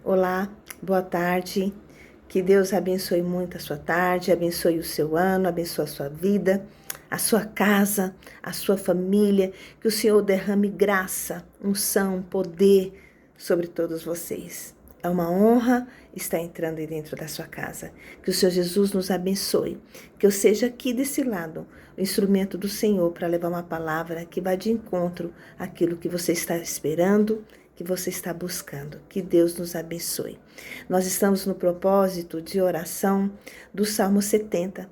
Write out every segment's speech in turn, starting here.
Olá, boa tarde. Que Deus abençoe muito a sua tarde, abençoe o seu ano, abençoe a sua vida, a sua casa, a sua família. Que o Senhor derrame graça, unção, poder sobre todos vocês. É uma honra estar entrando aí dentro da sua casa. Que o Senhor Jesus nos abençoe. Que eu seja aqui desse lado o instrumento do Senhor para levar uma palavra que vá de encontro àquilo que você está esperando, que você está buscando. Que Deus nos abençoe. Nós estamos no propósito de oração do Salmo 70,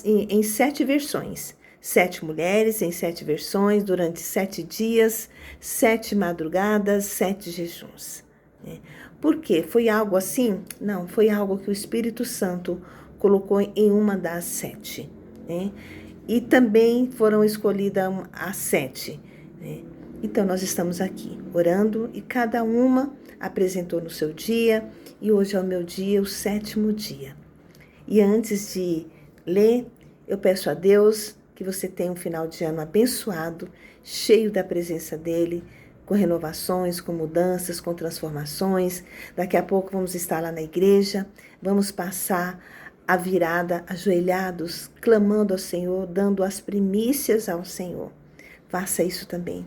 em 7 versões. 7 mulheres em 7 versões, durante 7 dias, 7 madrugadas, 7 jejuns. Por quê? Foi algo assim? Não, foi algo que o Espírito Santo colocou em uma das 7. E também foram escolhidas as 7. Então, nós estamos aqui orando e cada uma apresentou no seu dia. E hoje é o meu dia, o 7º dia. E antes de ler, eu peço a Deus que você tenha um final de ano abençoado, cheio da presença dEle, com renovações, com mudanças, com transformações. Daqui a pouco vamos estar lá na igreja, vamos passar a virada ajoelhados, clamando ao Senhor, dando as primícias ao Senhor. Faça isso também.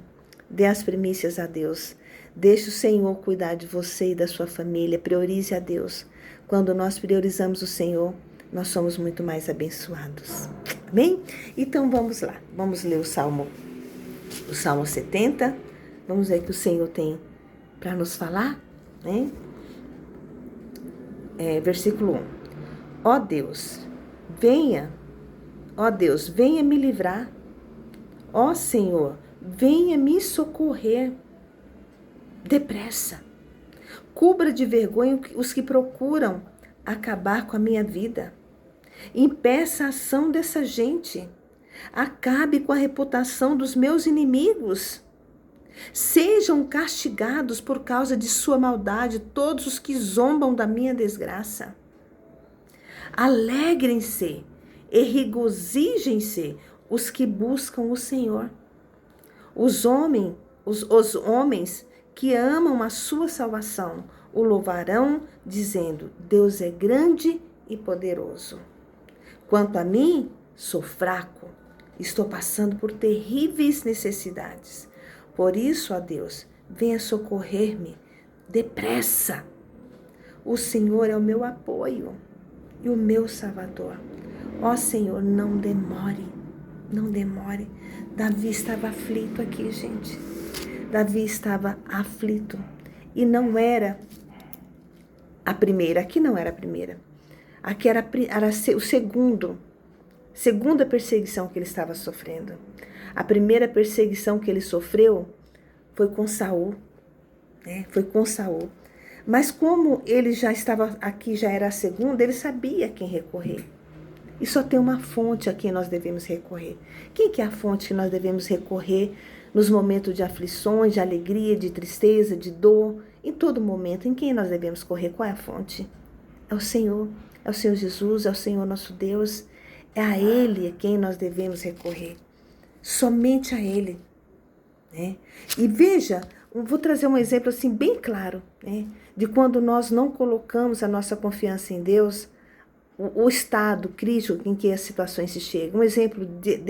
Dê as primícias a Deus. Deixe o Senhor cuidar de você e da sua família. Priorize a Deus. Quando nós priorizamos o Senhor, nós somos muito mais abençoados. Amém? Então vamos lá. Vamos ler o Salmo 70. Vamos ver o que o Senhor tem para nos falar. Versículo 1. Ó Deus, venha me livrar. Ó Senhor, venha me socorrer depressa. Cubra de vergonha os que procuram acabar com a minha vida. Impeça a ação dessa gente. Acabe com a reputação dos meus inimigos. Sejam castigados por causa de sua maldade todos os que zombam da minha desgraça. Alegrem-se e regozijem-se os que buscam o Senhor. Os homens que amam a sua salvação o louvarão, dizendo: Deus é grande e poderoso. Quanto a mim, sou fraco, estou passando por terríveis necessidades. Por isso, ó Deus, venha socorrer-me depressa. O Senhor é o meu apoio e o meu Salvador. Ó Senhor, não demore, não demore. Davi estava aflito aqui, gente. Davi estava aflito. E não era a primeira, aqui não era a primeira. Aqui era o segunda perseguição que ele estava sofrendo. A primeira perseguição que ele sofreu foi com Saul. Foi com Saul. Mas como ele já estava aqui, já era a segunda, ele sabia a quem recorrer. E só tem uma fonte a quem nós devemos recorrer. Quem que é a fonte que nós devemos recorrer nos momentos de aflições, de alegria, de tristeza, de dor? Em todo momento, em quem nós devemos correr? Qual é a fonte? É o Senhor Jesus, é o Senhor nosso Deus. É a Ele a quem nós devemos recorrer. Somente a Ele. E veja, vou trazer um exemplo assim bem claro, de quando nós não colocamos a nossa confiança em Deus, o estado crítico em que as situações se chegam. Um exemplo de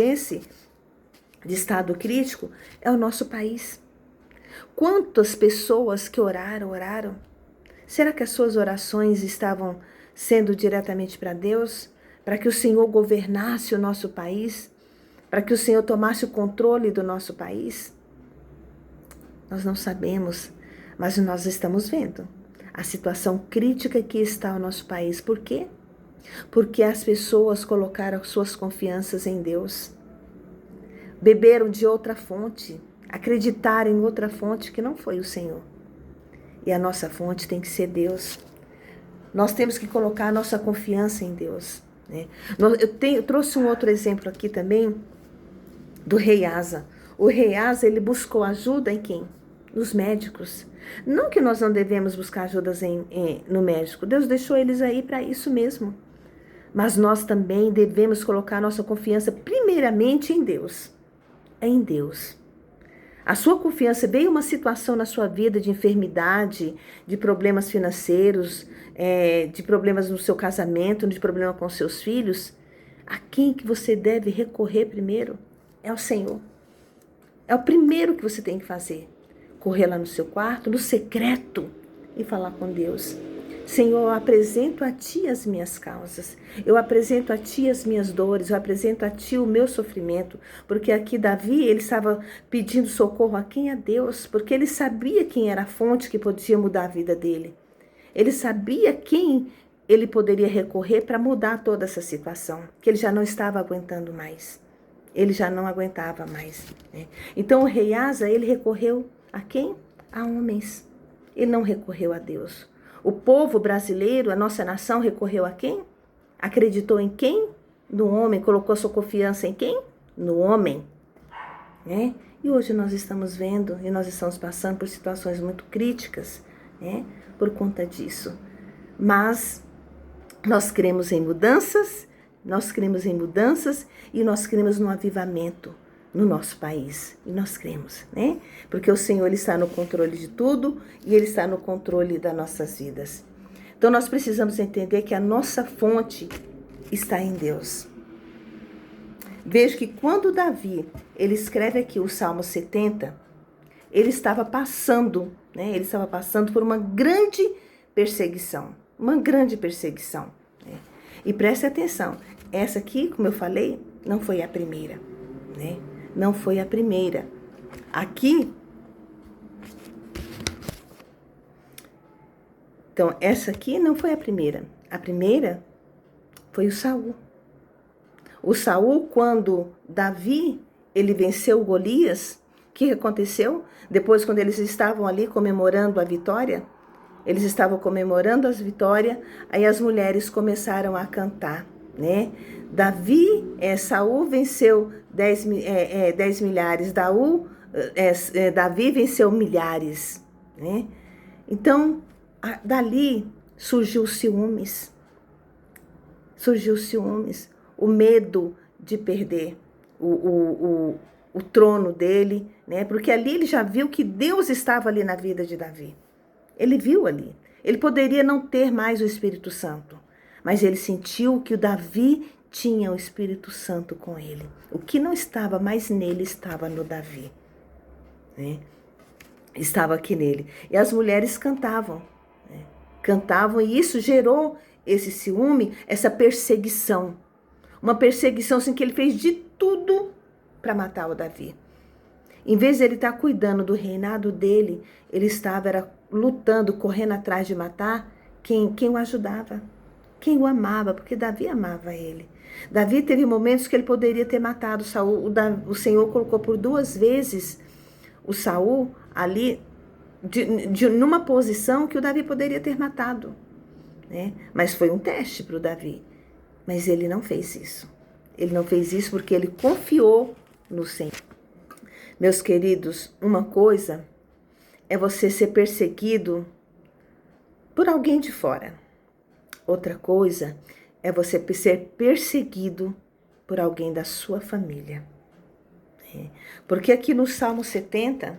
estado crítico é o nosso país. Quantas pessoas que oraram? Será que as suas orações estavam sendo diretamente para Deus? Para que o Senhor governasse o nosso país? Para que o Senhor tomasse o controle do nosso país? Nós não sabemos, mas nós estamos vendo a situação crítica que está o nosso país. Por quê? Porque as pessoas colocaram suas confianças em Deus. Beberam de outra fonte, acreditaram em outra fonte que não foi o Senhor. E a nossa fonte tem que ser Deus. Nós temos que colocar a nossa confiança em Deus. Eu trouxe um outro exemplo aqui também do rei Asa. O rei Asa, ele buscou ajuda em quem? Nos médicos. Não que nós não devemos buscar ajudas no médico. Deus deixou eles aí para isso mesmo. Mas nós também devemos colocar nossa confiança primeiramente em Deus. É em Deus. A sua confiança, veio uma situação na sua vida de enfermidade, de problemas financeiros, de problemas no seu casamento, de problema com seus filhos, a quem que você deve recorrer primeiro? É ao Senhor. É o primeiro que você tem que fazer. Correr lá no seu quarto, no secreto, e falar com Deus. Senhor, eu apresento a Ti as minhas causas, eu apresento a Ti as minhas dores, eu apresento a Ti o meu sofrimento, porque aqui Davi, ele estava pedindo socorro a quem? A Deus, porque ele sabia quem era a fonte que podia mudar a vida dele. Ele sabia quem ele poderia recorrer para mudar toda essa situação, que ele já não estava aguentando mais. Ele já não aguentava mais. Né? Então o rei Asa, ele recorreu a quem? A homens. Ele não recorreu a Deus. O povo brasileiro, a nossa nação, recorreu a quem? Acreditou em quem? No homem. Colocou sua confiança em quem? No homem. Né? E hoje nós estamos vendo e nós estamos passando por situações muito críticas, né? Por conta disso. Mas nós cremos em mudanças, e nós cremos no avivamento no nosso país. E nós cremos, né? Porque o Senhor, ele está no controle de tudo e Ele está no controle das nossas vidas. Então nós precisamos entender que a nossa fonte está em Deus. Veja que quando Davi, ele escreve aqui o Salmo 70, ele estava passando, né? Ele estava passando por uma grande perseguição. Uma grande perseguição. Né? E preste atenção, essa aqui, como eu falei, não foi a primeira, né? Não foi a primeira. Aqui, então, essa aqui não foi a primeira. A primeira foi o Saul. O Saul, quando Davi, ele venceu Golias, o que aconteceu? Depois, quando eles estavam ali comemorando a vitória, eles estavam comemorando as vitórias, aí as mulheres começaram a cantar, né? Saul venceu 10 milhares, Davi venceu milhares, né? Então, dali surgiu ciúmes, o medo de perder o trono dele, né? Porque ali ele já viu que Deus estava ali na vida de Davi. Ele viu ali. Ele poderia não ter mais o Espírito Santo, mas ele sentiu que o Davi tinha o Espírito Santo com ele. O que não estava mais nele estava no Davi, né? Estava aqui nele. E as mulheres cantavam, né? Cantavam, e isso gerou esse ciúme, essa perseguição. Uma perseguição assim que ele fez de tudo para matar o Davi. Em vez de ele estar cuidando do reinado dele, ele estava lutando, correndo atrás de matar quem o ajudava, quem o amava, porque Davi amava ele. Davi teve momentos que ele poderia ter matado Saul. O Senhor colocou por 2 vezes o Saul ali numa posição que o Davi poderia ter matado, né? Mas foi um teste para o Davi. Mas ele não fez isso. Ele não fez isso porque ele confiou no Senhor. Meus queridos, uma coisa é você ser perseguido por alguém de fora. Outra coisa é você ser perseguido por alguém da sua família. Porque aqui no Salmo 70,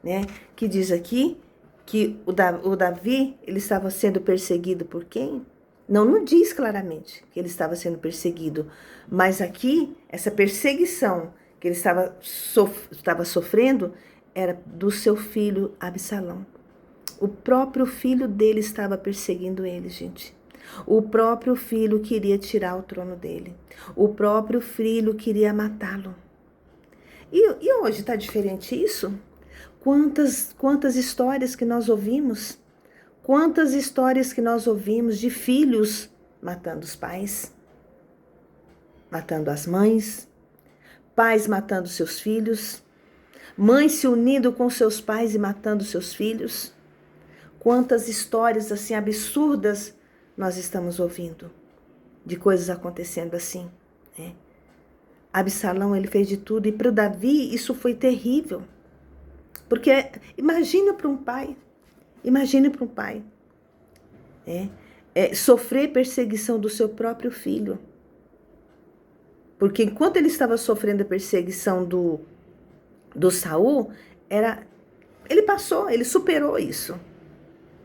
né, que diz aqui que o Davi, ele estava sendo perseguido por quem? Não diz claramente que ele estava sendo perseguido, mas aqui, essa perseguição que ele estava sofrendo era do seu filho Absalão. O próprio filho dele estava perseguindo ele, gente. O próprio filho queria tirar o trono dele. O próprio filho queria matá-lo. E hoje está diferente isso? Quantas histórias que nós ouvimos? Quantas histórias que nós ouvimos de filhos matando os pais, matando as mães, pais matando seus filhos, mães se unindo com seus pais e matando seus filhos. Quantas histórias assim absurdas nós estamos ouvindo de coisas acontecendo assim, né? Absalão, ele fez de tudo, e para o Davi isso foi terrível, porque imagina para um pai, sofrer perseguição do seu próprio filho, porque enquanto ele estava sofrendo a perseguição do do Saul ele passou, ele superou isso.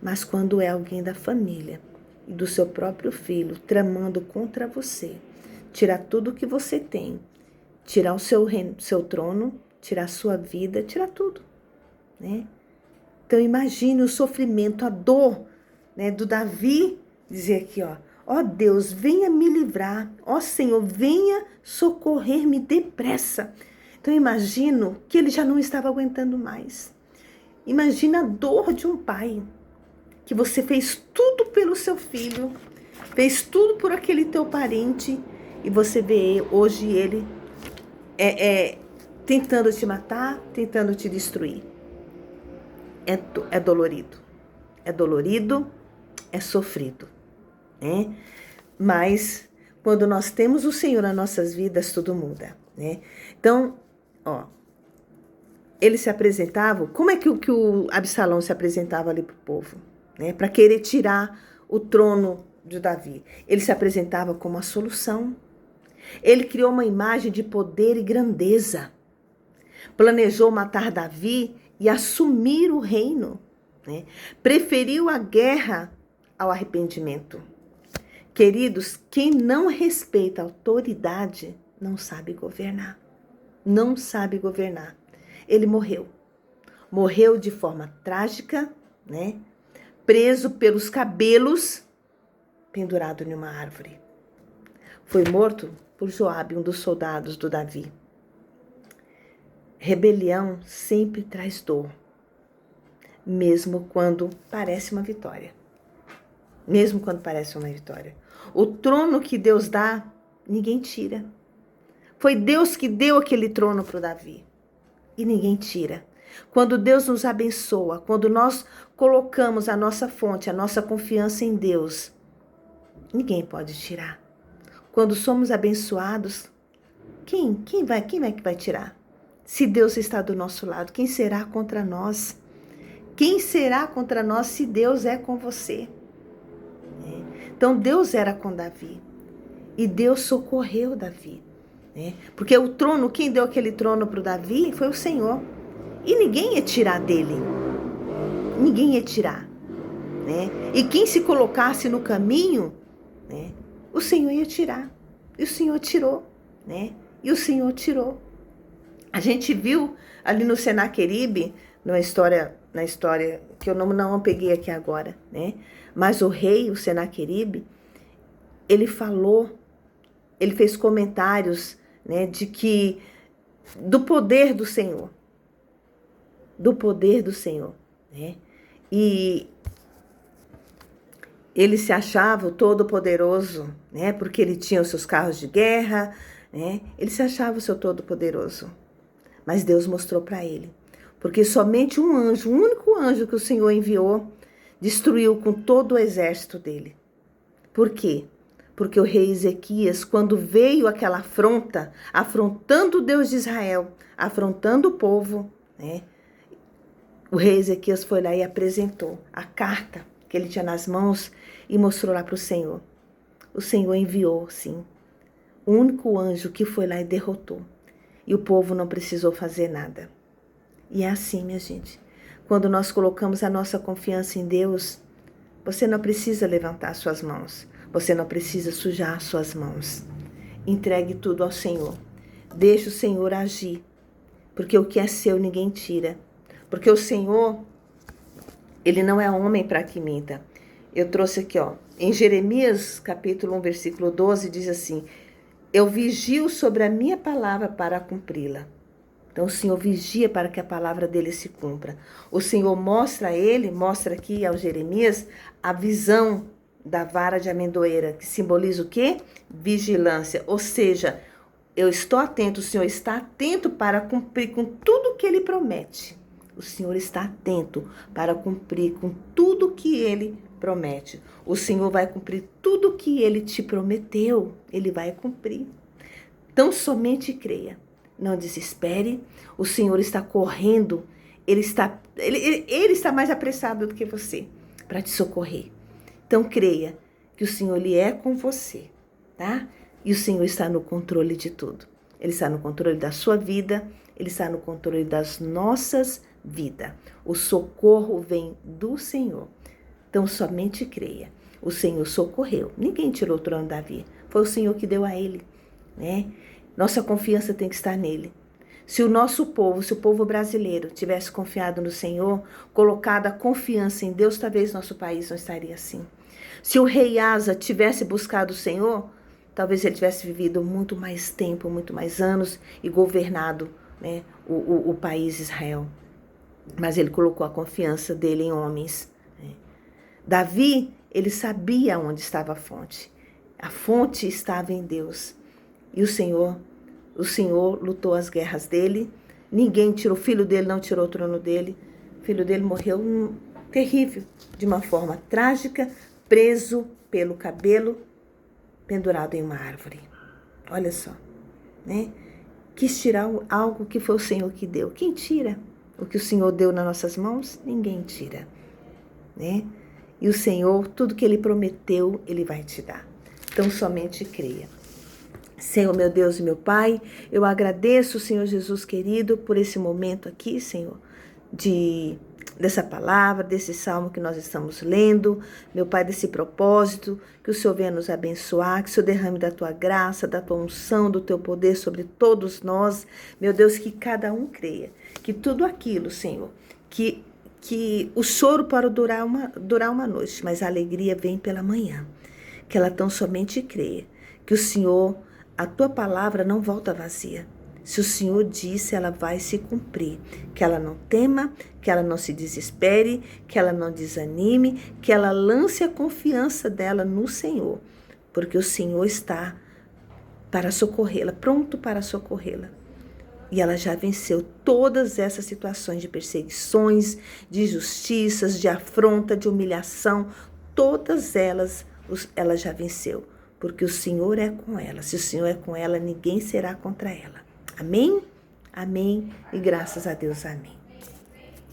Mas quando é alguém da família e do seu próprio filho tramando contra você, tirar tudo que você tem, tirar o seu trono, tirar a sua vida, tirar tudo, né? Então imagine o sofrimento, a dor, né, do Davi dizer aqui, ó Deus, venha me livrar, ó Senhor, venha socorrer-me depressa. Então imagino que ele já não estava aguentando mais. Imagina a dor de um pai, que você fez tudo pelo seu filho, fez tudo por aquele teu parente, e você vê hoje ele tentando te matar, tentando te destruir. É dolorido, é sofrido, né? Mas quando nós temos o Senhor nas nossas vidas, tudo muda, né? Então, ele se apresentava, como é que o Absalão se apresentava ali para o povo, né? Para querer tirar o trono de Davi. Ele se apresentava como a solução. Ele criou uma imagem de poder e grandeza. Planejou matar Davi e assumir o reino, né? Preferiu a guerra ao arrependimento. Queridos, quem não respeita a autoridade não sabe governar. Não sabe governar. Ele morreu. Morreu de forma trágica, né? Preso pelos cabelos, pendurado em uma árvore. Foi morto por Joabe, um dos soldados do Davi. Rebelião sempre traz dor, mesmo quando parece uma vitória. Mesmo quando parece uma vitória. O trono que Deus dá, ninguém tira. Foi Deus que deu aquele trono para o Davi. E ninguém tira. Quando Deus nos abençoa, quando nós colocamos a nossa fonte, a nossa confiança em Deus, ninguém pode tirar. Quando somos abençoados, quem é que vai tirar? Se Deus está do nosso lado, quem será contra nós? Quem será contra nós se Deus é com você? Então Deus era com Davi e Deus socorreu Davi, né? Porque o trono, quem deu aquele trono para o Davi foi o Senhor. E ninguém ia tirar dele. Ninguém ia tirar, né? E quem se colocasse no caminho, né, o Senhor ia tirar. E o Senhor tirou, né? E o Senhor tirou. A gente viu ali no Senaqueribe, na história que eu não peguei aqui agora, né? Mas o rei, o Senaqueribe, ele fez comentários, né, de que do poder do Senhor, né? E ele se achava o todo-poderoso, né? Porque ele tinha os seus carros de guerra, né? Ele se achava o seu todo-poderoso. Mas Deus mostrou para ele. Porque somente um anjo, o único anjo que o Senhor enviou, destruiu com todo o exército dele. Por quê? Porque o rei Ezequias, quando veio aquela afronta, afrontando o Deus de Israel, afrontando o povo, né? O rei Ezequias foi lá e apresentou a carta que ele tinha nas mãos e mostrou lá para o Senhor. O Senhor enviou, sim, o único anjo que foi lá e derrotou. E o povo não precisou fazer nada. E é assim, minha gente. Quando nós colocamos a nossa confiança em Deus, você não precisa levantar suas mãos. Você não precisa sujar suas mãos. Entregue tudo ao Senhor. Deixe o Senhor agir. Porque o que é seu ninguém tira. Porque o Senhor, Ele não é homem para que minta. Eu trouxe aqui, em Jeremias, capítulo 1, versículo 12, diz assim: eu vigio sobre a minha palavra para cumpri-la. Então o Senhor vigia para que a palavra dele se cumpra. O Senhor mostra aqui ao Jeremias a visão da vara de amendoeira, que simboliza o quê? Vigilância. Ou seja, eu estou atento, o Senhor está atento para cumprir com tudo que ele promete. O Senhor está atento para cumprir com tudo que ele promete. O Senhor vai cumprir tudo que ele te prometeu. Ele vai cumprir. Então somente creia. Não desespere. O Senhor está correndo. Ele está mais apressado do que você para te socorrer. Então creia que o Senhor ele é com você, tá? E o Senhor está no controle de tudo. Ele está no controle da sua vida. Ele está no controle das nossas vidas. O socorro vem do Senhor. Então, somente creia. O Senhor socorreu. Ninguém tirou o trono de Davi. Foi o Senhor que deu a ele, né? Nossa confiança tem que estar nele. Se o nosso povo, se o povo brasileiro tivesse confiado no Senhor, colocado a confiança em Deus, talvez nosso país não estaria assim. Se o rei Asa tivesse buscado o Senhor, talvez ele tivesse vivido muito mais tempo, muito mais anos e governado, né, o país Israel. Mas ele colocou a confiança dele em homens. Né? Davi, ele sabia onde estava a fonte. A fonte estava em Deus. E o Senhor lutou as guerras dele. Ninguém tirou, o filho dele não tirou o trono dele. O filho dele morreu terrível, de uma forma trágica, preso pelo cabelo, pendurado em uma árvore. Olha só, né? Quis tirar algo que foi o Senhor que deu. Quem tira o que o Senhor deu nas nossas mãos? Ninguém tira, né? E o Senhor, tudo que Ele prometeu, Ele vai te dar. Então, somente creia. Senhor, meu Deus e meu Pai, eu agradeço, Senhor Jesus querido, por esse momento aqui, Senhor, dessa palavra, desse salmo que nós estamos lendo, meu Pai, desse propósito, que o Senhor venha nos abençoar, que o Senhor derrame da Tua graça, da Tua unção, do Teu poder sobre todos nós, meu Deus, que cada um creia, que tudo aquilo, Senhor, que o choro pode durar uma noite, mas a alegria vem pela manhã, que ela tão somente creia, que o Senhor, a Tua palavra não volta vazia. Se o Senhor disse, ela vai se cumprir. Que ela não tema, que ela não se desespere, que ela não desanime, que ela lance a confiança dela no Senhor. Porque o Senhor está para socorrê-la, pronto para socorrê-la. E ela já venceu todas essas situações de perseguições, de injustiças, de afronta, de humilhação. Todas elas, ela já venceu. Porque o Senhor é com ela. Se o Senhor é com ela, ninguém será contra ela. Amém? Amém. E graças a Deus, amém.